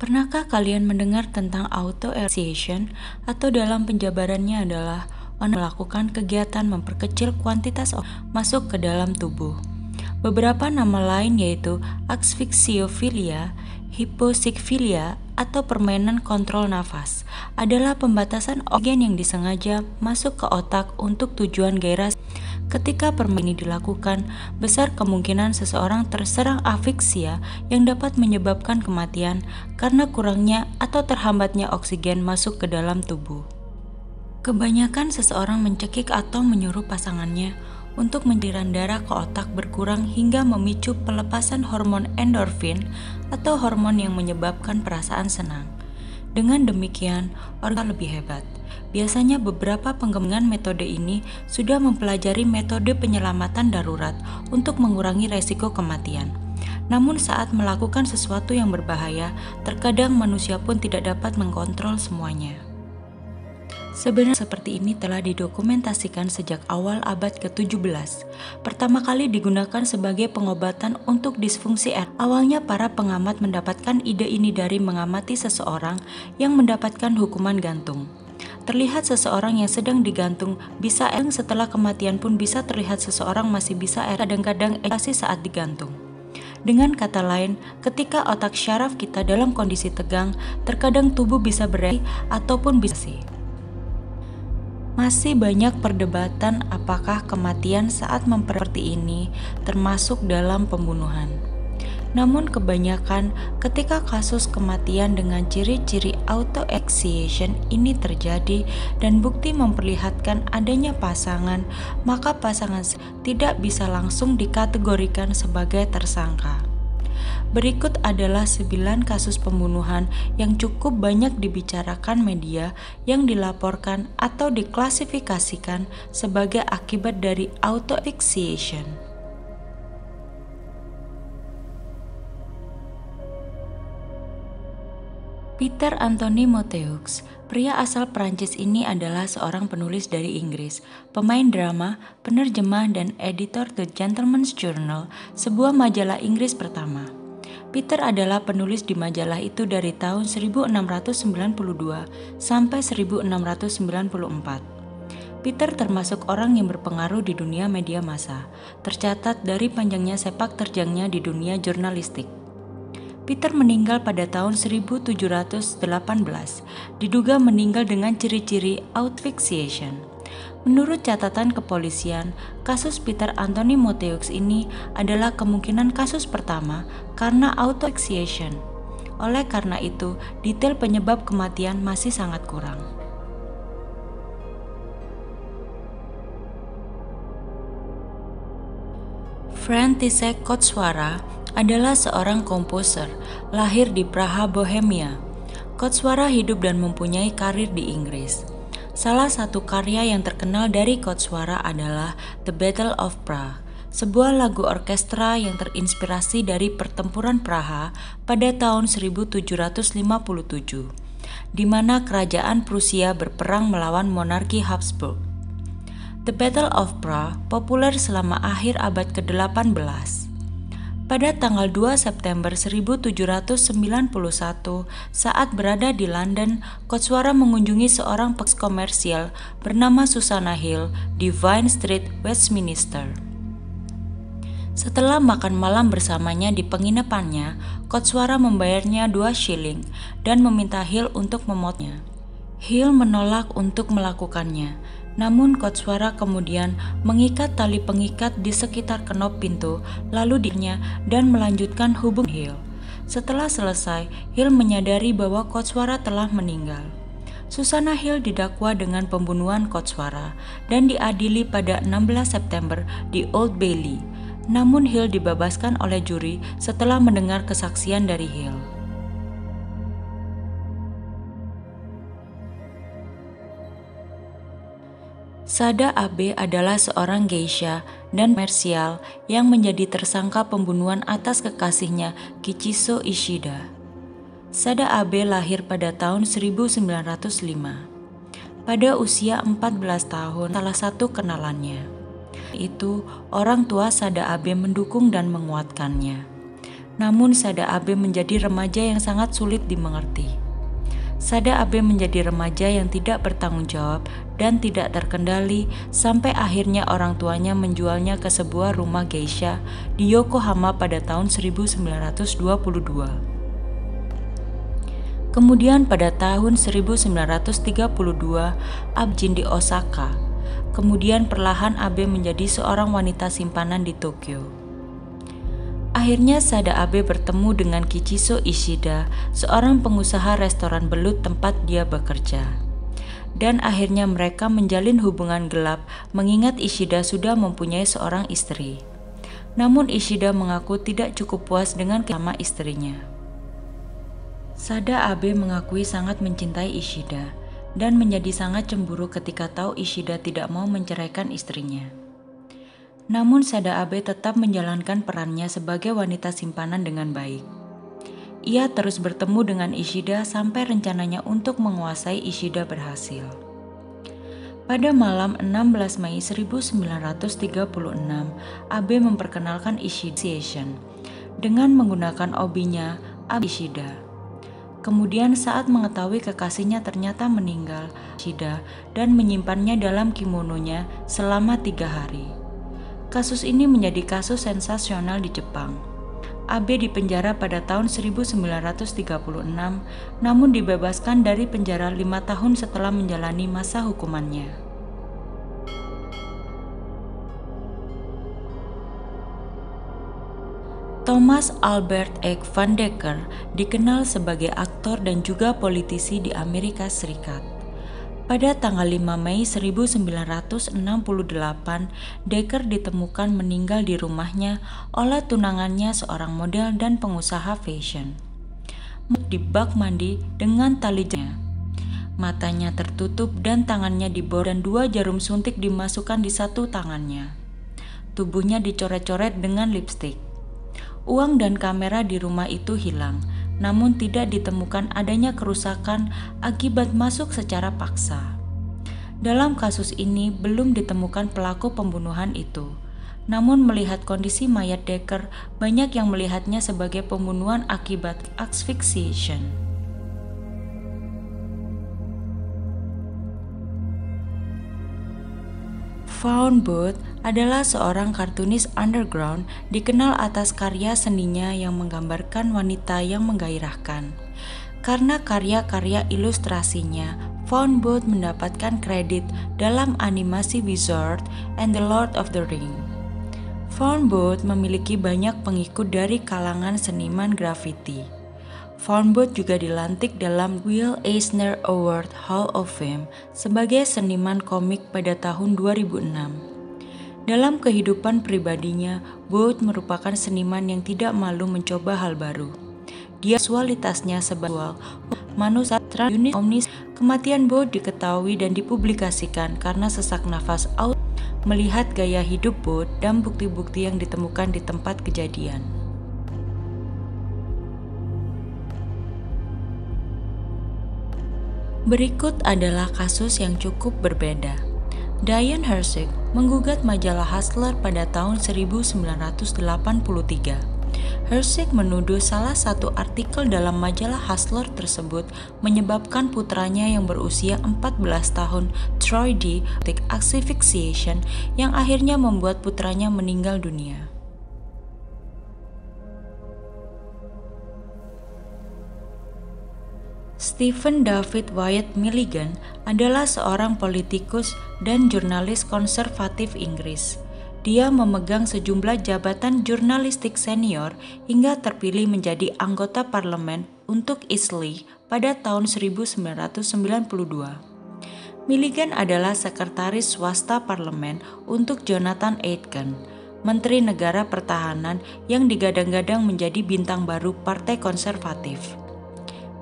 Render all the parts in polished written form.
Pernahkah kalian mendengar tentang autoersation atau dalam penjabarannya adalah melakukan kegiatan memperkecil kuantitas masuk ke dalam tubuh. Beberapa nama lain yaitu asphyxiofilia, hiposikfilia, atau permainan kontrol nafas adalah pembatasan oksigen yang disengaja masuk ke otak untuk tujuan gairah. Ketika permainan ini dilakukan, besar kemungkinan seseorang terserang afiksia yang dapat menyebabkan kematian karena kurangnya atau terhambatnya oksigen masuk ke dalam tubuh. Kebanyakan seseorang mencekik atau menyuruh pasangannya untuk mendiran darah ke otak berkurang hingga memicu pelepasan hormon endorfin atau hormon yang menyebabkan perasaan senang. Dengan demikian, organ lebih hebat. Biasanya beberapa pengembangan metode ini sudah mempelajari metode penyelamatan darurat untuk mengurangi resiko kematian. Namun saat melakukan sesuatu yang berbahaya, terkadang manusia pun tidak dapat mengkontrol semuanya. Sebenarnya seperti ini telah didokumentasikan sejak awal abad ke-17. Pertama kali digunakan sebagai pengobatan untuk disfungsi erektil. Awalnya para pengamat mendapatkan ide ini dari mengamati seseorang yang mendapatkan hukuman gantung. Terlihat seseorang yang sedang digantung bisa setelah kematian pun bisa terlihat seseorang masih bisa kadang-kadang ejakulasi saat digantung. Dengan kata lain, ketika otak syaraf kita dalam kondisi tegang, terkadang tubuh bisa bereaksi ataupun bisa Masih banyak perdebatan apakah kematian saat seperti ini termasuk dalam pembunuhan. Namun kebanyakan ketika kasus kematian dengan ciri-ciri autoasphyxiation ini terjadi dan bukti memperlihatkan adanya pasangan, maka pasangan tidak bisa langsung dikategorikan sebagai tersangka. Berikut adalah 9 kasus pembunuhan yang cukup banyak dibicarakan media yang dilaporkan atau diklasifikasikan sebagai akibat dari autoasphyxiation. Peter Anthony Motteux, pria asal Prancis ini adalah seorang penulis dari Inggris, pemain drama, penerjemah, dan editor The Gentleman's Journal, sebuah majalah Inggris pertama. Peter adalah penulis di majalah itu dari tahun 1692 sampai 1694. Peter termasuk orang yang berpengaruh di dunia media massa, tercatat dari panjangnya sepak terjangnya di dunia jurnalistik. Peter meninggal pada tahun 1718, diduga meninggal dengan ciri-ciri autoasphyxiation. Menurut catatan kepolisian, kasus Peter Anthony Motteux ini adalah kemungkinan kasus pertama karena autoasphyxiation. Oleh karena itu, detail penyebab kematian masih sangat kurang. František Koswara adalah seorang komposer, lahir di Praha, Bohemia. Koswara hidup dan mempunyai karir di Inggris. Salah satu karya yang terkenal dari Koswara adalah The Battle of Prague, sebuah lagu orkestra yang terinspirasi dari pertempuran Praha pada tahun 1757, di mana kerajaan Prusia berperang melawan monarki Habsburg. The Battle of Prague populer selama akhir abad ke-18. Pada tanggal 2 September 1791, saat berada di London, Koswara mengunjungi seorang peks komersial bernama Susanna Hill di Vine Street, Westminster. Setelah makan malam bersamanya di penginapannya, Koswara membayarnya 2 shilling dan meminta Hill untuk memotnya. Hill menolak untuk melakukannya. Namun Koswara kemudian mengikat tali pengikat di sekitar kenop pintu, lalu dirinya dan melanjutkan hubungan Hill. Setelah selesai, Hill menyadari bahwa Koswara telah meninggal. Susanna Hill didakwa dengan pembunuhan Koswara dan diadili pada 16 September di Old Bailey. Namun Hill dibebaskan oleh juri setelah mendengar kesaksian dari Hill. Sada Abe adalah seorang geisha dan komersial yang menjadi tersangka pembunuhan atas kekasihnya Kichiso Ishida. Sada Abe lahir pada tahun 1905. Pada usia 14 tahun, salah satu kenalannya itu orang tua Sada Abe mendukung dan menguatkannya. Namun Sada Abe menjadi remaja yang sangat sulit dimengerti. Sada Abe menjadi remaja yang tidak bertanggung jawab dan tidak terkendali sampai akhirnya orang tuanya menjualnya ke sebuah rumah geisha di Yokohama pada tahun 1922. Kemudian pada tahun 1932, Abjin di Osaka. Kemudian perlahan Abe menjadi seorang wanita simpanan di Tokyo. Akhirnya Sada Abe bertemu dengan Kichiso Ishida, seorang pengusaha restoran belut tempat dia bekerja. Dan akhirnya mereka menjalin hubungan gelap mengingat Ishida sudah mempunyai seorang istri. Namun Ishida mengaku tidak cukup puas dengan sama istrinya. Sada Abe mengakui sangat mencintai Ishida dan menjadi sangat cemburu ketika tahu Ishida tidak mau menceraikan istrinya. Namun Sada Abe tetap menjalankan perannya sebagai wanita simpanan dengan baik. Ia terus bertemu dengan Ishida sampai rencananya untuk menguasai Ishida berhasil. Pada malam 16 Mei 1936, Abe memperkenalkan Ishida dengan menggunakan obinya Abe Ishida. Kemudian saat mengetahui kekasihnya ternyata meninggal, Ishida dan menyimpannya dalam kimononya selama 3 hari. Kasus ini menjadi kasus sensasional di Jepang. Abe dipenjara pada tahun 1936, namun dibebaskan dari penjara 5 tahun setelah menjalani masa hukumannya. Thomas Albert Egg Van Dekker dikenal sebagai aktor dan juga politisi di Amerika Serikat. Pada tanggal 5 Mei 1968, Dekker ditemukan meninggal di rumahnya oleh tunangannya seorang model dan pengusaha fashion. Di bak mandi dengan tali jarinya. Matanya tertutup dan tangannya dibor dan 2 jarum suntik dimasukkan di satu tangannya. Tubuhnya dicoret-coret dengan lipstik. Uang dan kamera di rumah itu hilang, namun tidak ditemukan adanya kerusakan akibat masuk secara paksa. Dalam kasus ini belum ditemukan pelaku pembunuhan itu. Namun melihat kondisi mayat Dekker, banyak yang melihatnya sebagai pembunuhan akibat asphyxiation. Vaughn Booth adalah seorang kartunis underground dikenal atas karya seninya yang menggambarkan wanita yang menggairahkan. Karena karya-karya ilustrasinya, Vaughn Booth mendapatkan kredit dalam animasi Wizard and the Lord of the Ring. Vaughn Booth memiliki banyak pengikut dari kalangan seniman grafiti. Vaughn Booth juga dilantik dalam Will Eisner Award Hall of Fame sebagai seniman komik pada tahun 2006. Dalam kehidupan pribadinya, Booth merupakan seniman yang tidak malu mencoba hal baru. Dia seksualitasnya sebagai manusia trans omnis. Kematian Booth diketahui dan dipublikasikan karena sesak nafas melihat gaya hidup Booth dan bukti-bukti yang ditemukan di tempat kejadian. Berikut adalah kasus yang cukup berbeda. Diane Hersek menggugat majalah Hustler pada tahun 1983. Hersek menuduh salah satu artikel dalam majalah Hustler tersebut menyebabkan putranya yang berusia 14 tahun, Troy D., asphyxiation yang akhirnya membuat putranya meninggal dunia. Stephen David Wyatt Milligan adalah seorang politikus dan jurnalis konservatif Inggris. Dia memegang sejumlah jabatan jurnalistik senior hingga terpilih menjadi anggota parlemen untuk Eastleigh pada tahun 1992. Milligan adalah sekretaris swasta parlemen untuk Jonathan Aitken, Menteri Negara Pertahanan yang digadang-gadang menjadi bintang baru Partai Konservatif.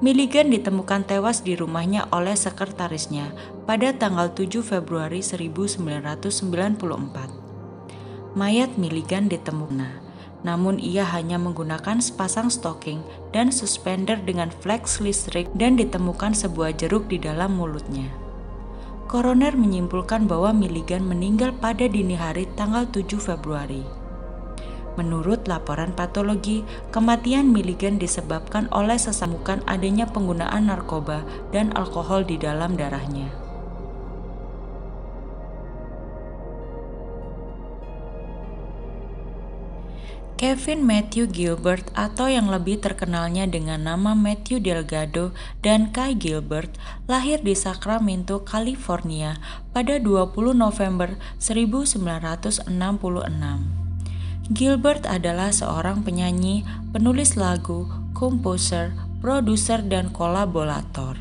Milligan ditemukan tewas di rumahnya oleh sekretarisnya pada tanggal 7 Februari 1994. Mayat Milligan ditemukan, namun ia hanya menggunakan sepasang stocking dan suspender dengan flex listrik dan ditemukan sebuah jeruk di dalam mulutnya. Koroner menyimpulkan bahwa Milligan meninggal pada dini hari tanggal 7 Februari. Menurut laporan patologi, kematian Milligan disebabkan oleh sesamukan adanya penggunaan narkoba dan alkohol di dalam darahnya. Kevin Matthew Gilbert atau yang lebih terkenalnya dengan nama Matthew Delgado dan Kai Gilbert lahir di Sacramento, California pada 20 November 1966. Gilbert adalah seorang penyanyi, penulis lagu, komposer, produser, dan kolaborator.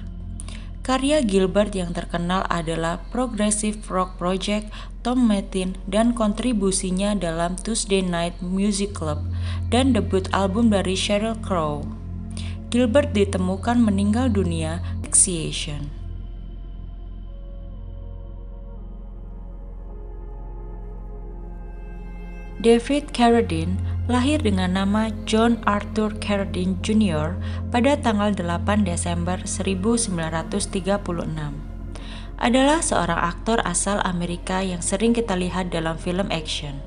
Karya Gilbert yang terkenal adalah Progressive Rock Project, Tom Martin, dan kontribusinya dalam Tuesday Night Music Club, dan debut album dari Sheryl Crow. Gilbert ditemukan meninggal dunia asphyxiation. David Carradine lahir dengan nama John Arthur Carradine Jr. pada tanggal 8 Desember 1936. Adalah seorang aktor asal Amerika yang sering kita lihat dalam film action.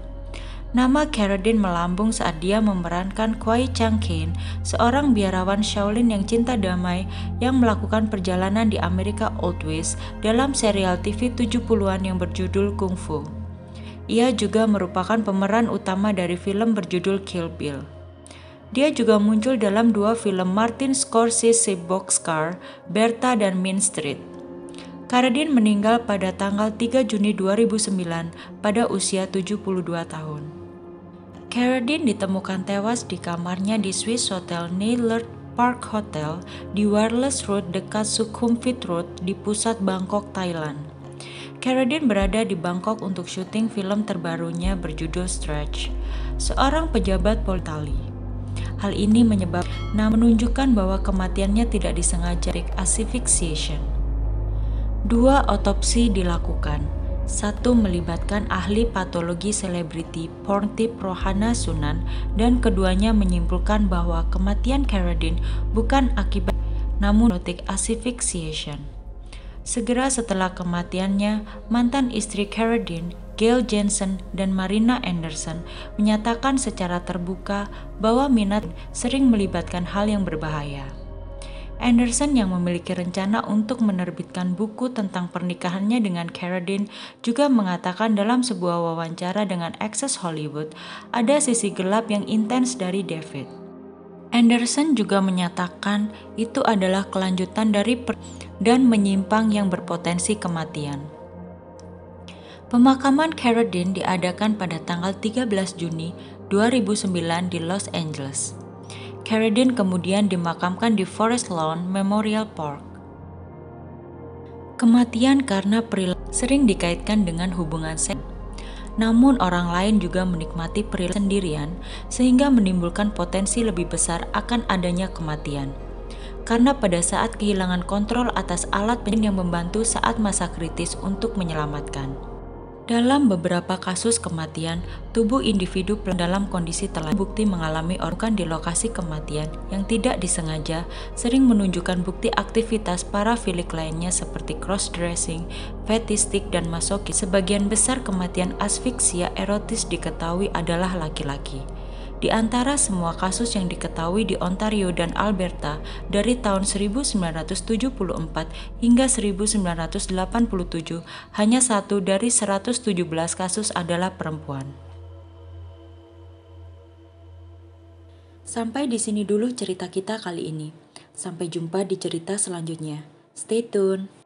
Nama Carradine melambung saat dia memerankan Kwai Chang Caine, seorang biarawan Shaolin yang cinta damai yang melakukan perjalanan di Amerika Old West dalam serial TV 70-an yang berjudul Kung Fu. Ia juga merupakan pemeran utama dari film berjudul Kill Bill. Dia juga muncul dalam 2 film Martin Scorsese Boxcar, Bertha dan Mean Street. Carradine meninggal pada tanggal 3 Juni 2009 pada usia 72 tahun. Carradine ditemukan tewas di kamarnya di Swiss Hotel Neylert Park Hotel di Wireless Road dekat Sukhumvit Road di pusat Bangkok, Thailand. Carradine berada di Bangkok untuk syuting film terbarunya berjudul Stretch, seorang pejabat Polri. Hal ini menunjukkan bahwa kematiannya tidak disengaja, asphyxiation. 2 otopsi dilakukan. 1 melibatkan ahli patologi selebriti Porntip Rohana Sunan, dan keduanya menyimpulkan bahwa kematian Carradine bukan akibat namun asphyxiation. Segera setelah kematiannya, mantan istri Carradine, Gail Jensen, dan Marina Anderson menyatakan secara terbuka bahwa minat sering melibatkan hal yang berbahaya. Anderson yang memiliki rencana untuk menerbitkan buku tentang pernikahannya dengan Carradine juga mengatakan dalam sebuah wawancara dengan Access Hollywood, ada sisi gelap yang intens dari David. Anderson juga menyatakan itu adalah kelanjutan dari dan menyimpang yang berpotensi kematian. Pemakaman Carradine diadakan pada tanggal 13 Juni 2009 di Los Angeles. Carradine kemudian dimakamkan di Forest Lawn Memorial Park. Kematian karena perilaku sering dikaitkan dengan hubungan seks. Namun orang lain juga menikmati perilaku sendirian sehingga menimbulkan potensi lebih besar akan adanya kematian. Karena pada saat kehilangan kontrol atas alat yang membantu saat masa kritis untuk menyelamatkan. Dalam beberapa kasus kematian, tubuh individu dalam kondisi bukti mengalami organ di lokasi kematian yang tidak disengaja sering menunjukkan bukti aktivitas parafilik lainnya seperti cross-dressing, fetistik, dan masokis. Sebagian besar kematian asfiksia erotis diketahui adalah laki-laki. Di antara semua kasus yang diketahui di Ontario dan Alberta dari tahun 1974 hingga 1987, hanya 1 dari 117 kasus adalah perempuan. Sampai di sini dulu cerita kita kali ini. Sampai jumpa di cerita selanjutnya. Stay tune.